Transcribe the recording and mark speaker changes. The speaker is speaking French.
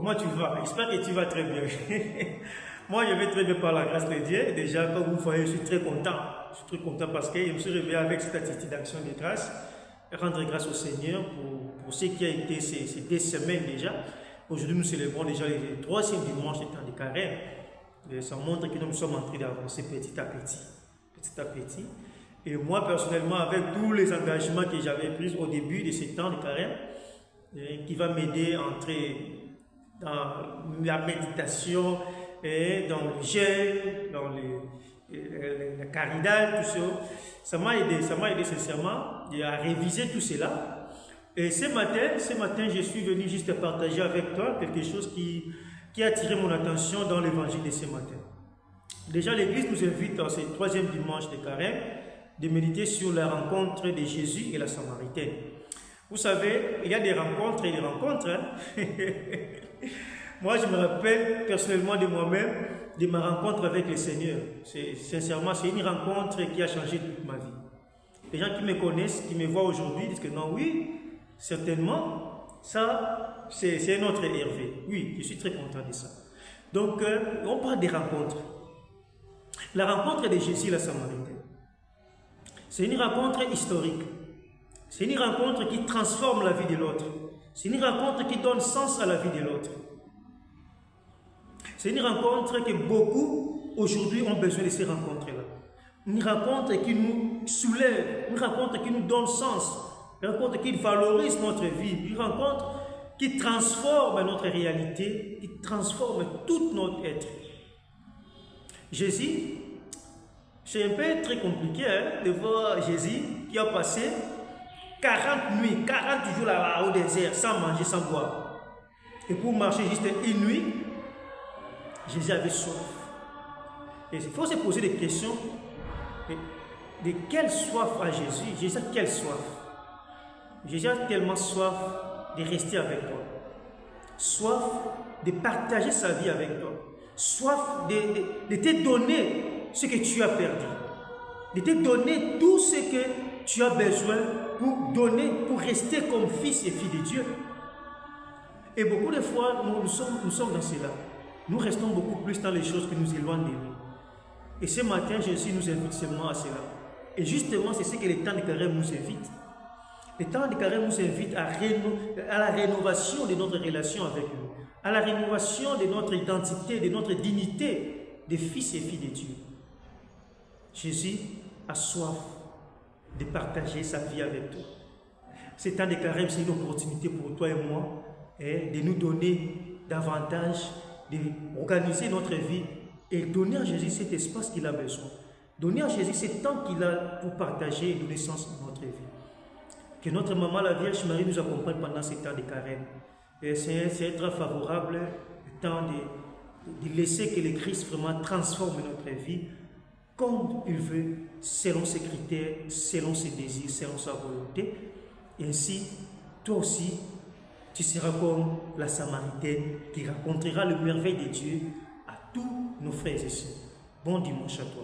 Speaker 1: Comment tu vas? J'espère que tu vas très bien. Moi, je vais très bien par la grâce de Dieu. Déjà, comme vous voyez, je suis très content. Je suis très content parce que je me suis réveillé avec cette attitude d'action de grâce. Rendre grâce au Seigneur pour ce qui a été ces 2 semaines déjà. Aujourd'hui, nous célébrons déjà le 3e dimanche du temps de carême. Et ça montre que nous sommes en train d'avancer petit à petit. Petit à petit. Et moi, personnellement, avec tous les engagements que j'avais pris au début de ce temps de carême, qui va m'aider à entrer dans la méditation, et dans le jeûne, dans la caridale, tout ça. Ça m'a aidé sincèrement à réviser tout cela. Et ce matin, je suis venu juste partager avec toi quelque chose qui a attiré mon attention dans l'évangile de ce matin. Déjà, l'Église nous invite dans ce 3e dimanche de carême de méditer sur la rencontre de Jésus et la Samaritaine. Vous savez, il y a des rencontres et des rencontres. Hein? Moi, je me rappelle personnellement de moi-même, de ma rencontre avec le Seigneur. Sincèrement, c'est une rencontre qui a changé toute ma vie. Les gens qui me connaissent, qui me voient aujourd'hui, disent que non, oui, certainement, ça, c'est un autre Hervé. Oui, je suis très content de ça. Donc, on parle des rencontres. La rencontre de Jésus et la Samaritaine, c'est une rencontre historique. C'est une rencontre qui transforme la vie de l'autre. C'est une rencontre qui donne sens à la vie de l'autre. C'est une rencontre que beaucoup aujourd'hui ont besoin de ces rencontres-là. Une rencontre qui nous soulève, une rencontre qui nous donne sens, une rencontre qui valorise notre vie, une rencontre qui transforme notre réalité, qui transforme tout notre être. Jésus, c'est un peu très compliqué de voir Jésus qui a passé 40 nuits, 40 jours là-bas au désert, sans manger, sans boire. Et pour marcher juste une nuit, Jésus avait soif. Et il faut se poser des questions. De quelle soif a Jésus? Jésus a quelle soif? Jésus a tellement soif de rester avec toi. Soif de partager sa vie avec toi. Soif de te donner ce que tu as perdu. De te donner tout ce que tu as besoin pour rester comme fils et fille de Dieu. Et beaucoup de fois, nous sommes dans cela. Nous restons beaucoup plus dans les choses qui nous éloignent de nous. Et ce matin, Jésus nous invite seulement à cela. Et justement, c'est ce que le temps de carême nous invite. Le temps de carême nous invite à la rénovation de notre relation avec lui, à la rénovation de notre identité, de notre dignité de fils et filles de Dieu. Jésus a soif de partager sa vie avec toi. Ce temps de carême, c'est une opportunité pour toi et moi de nous donner davantage, d'organiser notre vie et donner à Jésus cet espace qu'il a besoin. Donner à Jésus ce temps qu'il a pour partager et donner sens à notre vie. Que notre maman, la Vierge Marie, nous accompagne pendant ce temps de carême. C'est être favorable, le temps de laisser que le Christ vraiment transforme notre vie comme il veut, selon ses critères, selon ses désirs, selon sa volonté. Et ainsi, toi aussi, tu seras comme la Samaritaine qui racontera le merveille de Dieu à tous nos frères et sœurs. Bon dimanche à toi.